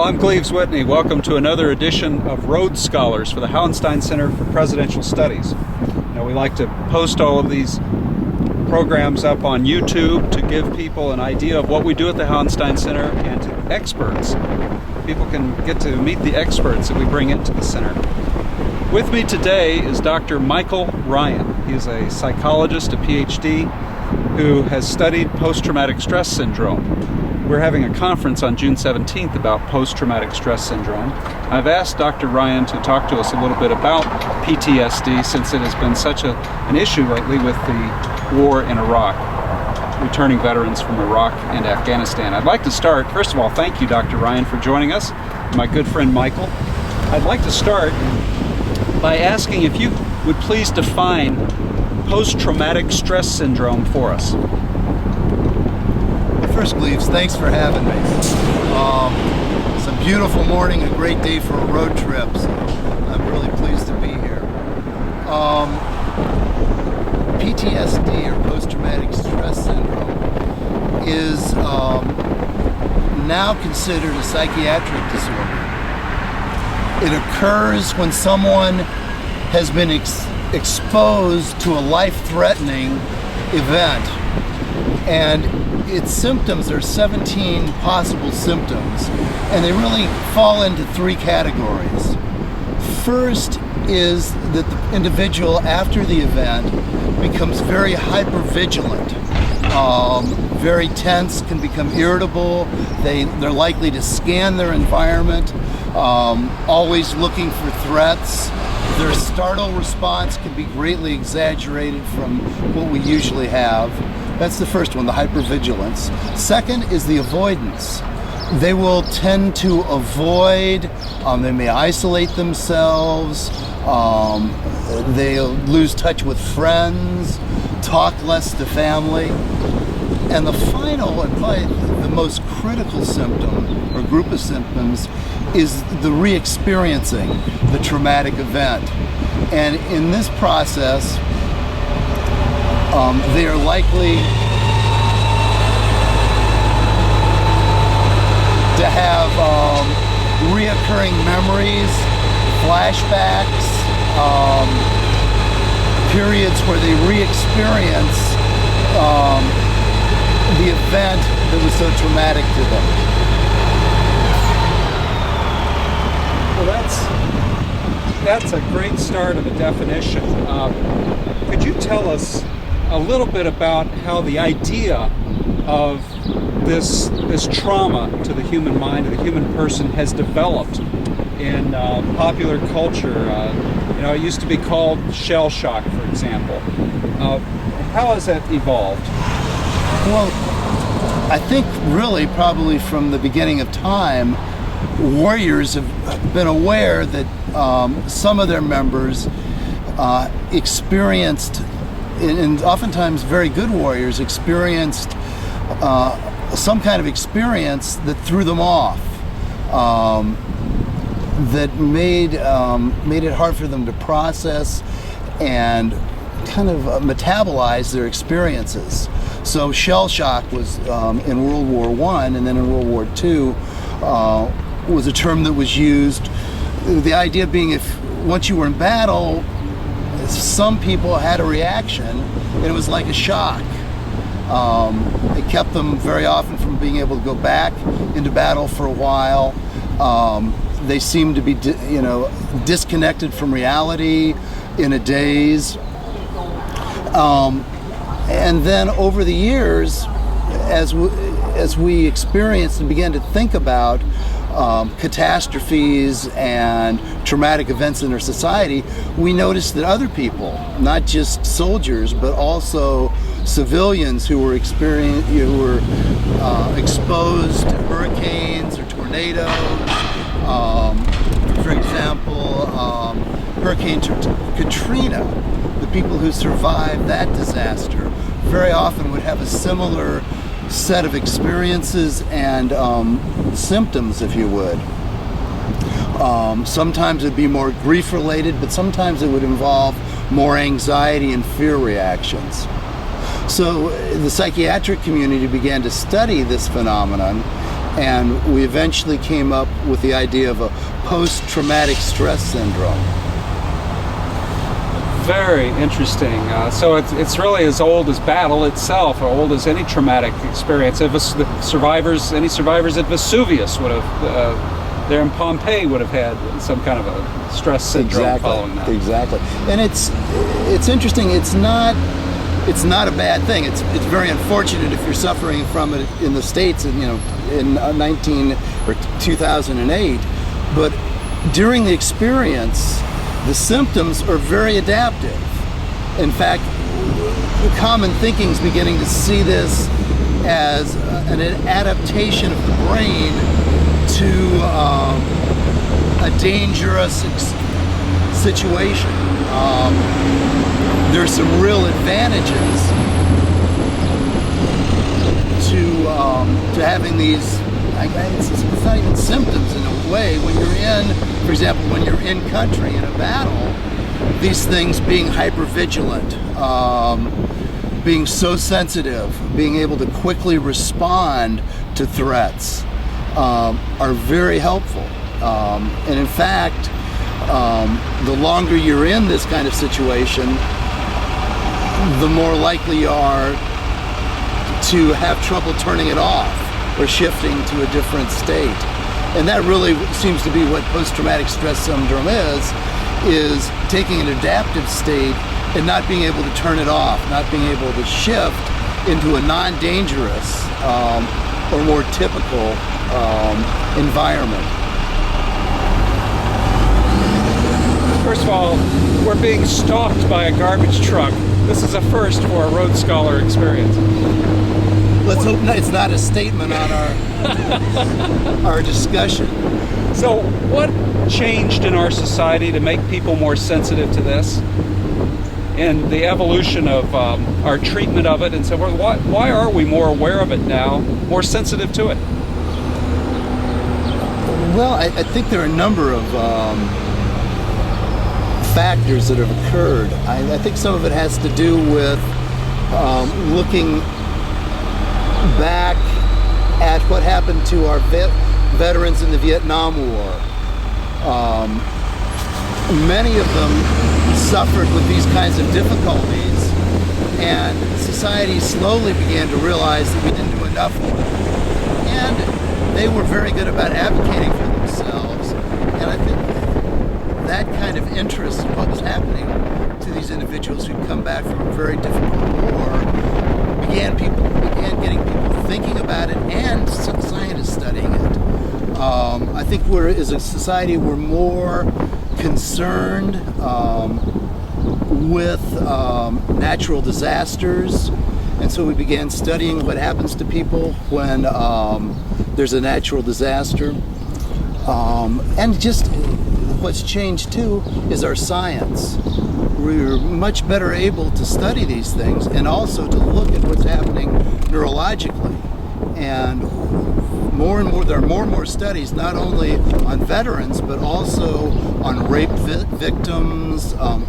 I'm Cleves Whitney. Welcome to another edition of Rhodes Scholars for the Hauenstein Center for Presidential Studies. Now, we like to post all of these programs up on YouTube to give people an idea of what we do at the Hauenstein Center and to experts. People can get to meet the experts that we bring into the center. With me today is Dr. Michael Ryan. He is a psychologist, a PhD, who has studied post-traumatic stress syndrome. We're having a conference on June 17th about post-traumatic stress syndrome. I've asked Dr. Ryan to talk to us a little bit about PTSD since it has been such an issue lately with the war in Iraq, returning veterans from Iraq and Afghanistan. I'd like to start, first of all, thank you, Dr. Ryan, for joining us, my good friend Michael. I'd like to start by asking if you would please define post-traumatic stress syndrome for us. First, Cleves, thanks for having me. It's a beautiful morning, a great day for a road trip, so I'm really pleased to be here. PTSD, or post-traumatic stress syndrome, is now considered a psychiatric disorder. It occurs when someone has been exposed to a life-threatening event, and its symptoms are 17 possible symptoms, and they really fall into three categories. First is that the individual after the event becomes very hypervigilant, very tense, can become irritable. They're likely to scan their environment, always looking for threats. Their startle response can be greatly exaggerated from what we usually have. That's the first one, the hypervigilance. Second is the avoidance. They will tend to avoid, they may isolate themselves, they'll lose touch with friends, talk less to family. And the final, and probably the most critical symptom, or group of symptoms, is the re-experiencing the traumatic event. And in this process, they are likely to have reoccurring memories, flashbacks, periods where they re-experience the event that was so traumatic to them. Well, that's a great start of a definition. Could you tell us a little bit about how the idea of this trauma to the human mind, to the human person, has developed in popular culture? It used to be called shell shock, for example. How has that evolved? Well, I think really probably from the beginning of time, warriors have been aware that some of their members experienced, and oftentimes very good warriors experienced some kind of experience that threw them off, that made it hard for them to process and kind of metabolize their experiences. So shell shock was in World War I, and then in World War II was a term that was used. The idea being, if once you were in battle, some people had a reaction, and it was like a shock. It kept them very often from being able to go back into battle for a while. They seemed to be, disconnected from reality in a daze. And then over the years, as we experienced and began to think about catastrophes and traumatic events in our society, we noticed that other people, not just soldiers, but also civilians who were exposed to hurricanes or tornadoes. For example, Hurricane Katrina, the people who survived that disaster very often would have a similar set of experiences and symptoms, if you would. Sometimes it'd be more grief related, but sometimes it would involve more anxiety and fear reactions. So the psychiatric community began to study this phenomenon And we eventually came up with the idea of a post-traumatic stress syndrome. Very interesting. So it's really as old as battle itself, or old as any traumatic experience. If any survivors at Vesuvius would have, there in Pompeii would have had some kind of a stress syndrome following that. Exactly. And it's interesting. It's not a bad thing. It's very unfortunate if you're suffering from it in the States, in 2008. But during the experience, the symptoms are very adaptive. In fact, common thinking is beginning to see this as an adaptation of the brain to a dangerous situation. There's some real advantages to having these. It's not even symptoms in a way. When you're in, for example, when you're in country in a battle, these things being hypervigilant, being so sensitive, being able to quickly respond to threats are very helpful. And in fact, the longer you're in this kind of situation, the more likely you are to have trouble turning it off or shifting to a different state. And that really seems to be what post-traumatic stress syndrome is taking an adaptive state and not being able to turn it off, not being able to shift into a non-dangerous or more typical environment. First of all, we're being stalked by a garbage truck. This is a first for a Rhodes Scholar experience. Let's hope it's not a statement on our discussion. So what changed in our society to make people more sensitive to this? And the evolution of our treatment of it and so forth. Why are we more aware of it now, more sensitive to it? Well, I think there are a number of factors that have occurred. I think some of it has to do with looking back at what happened to our veterans in the Vietnam War. Many of them suffered with these kinds of difficulties, and society slowly began to realize that we didn't do enough for them. And they were very good about advocating for themselves, and I think that kind of interest in what was happening to these individuals who'd come back from a very difficult war began getting people thinking about it, and some scientists studying it. I think as a society, we're more concerned with natural disasters, and so we began studying what happens to people when there's a natural disaster. And just what's changed too is our science. We're much better able to study these things and also to look at what's happening neurologically. And more and more, there are more and more studies, not only on veterans, but also on rape victims, on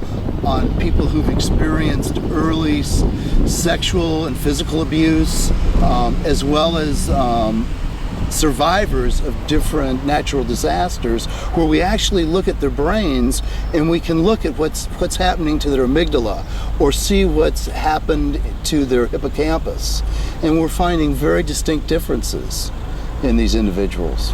people who've experienced early sexual and physical abuse, as well as survivors of different natural disasters, where we actually look at their brains and we can look at what's happening to their amygdala or see what's happened to their hippocampus. And we're finding very distinct differences in these individuals.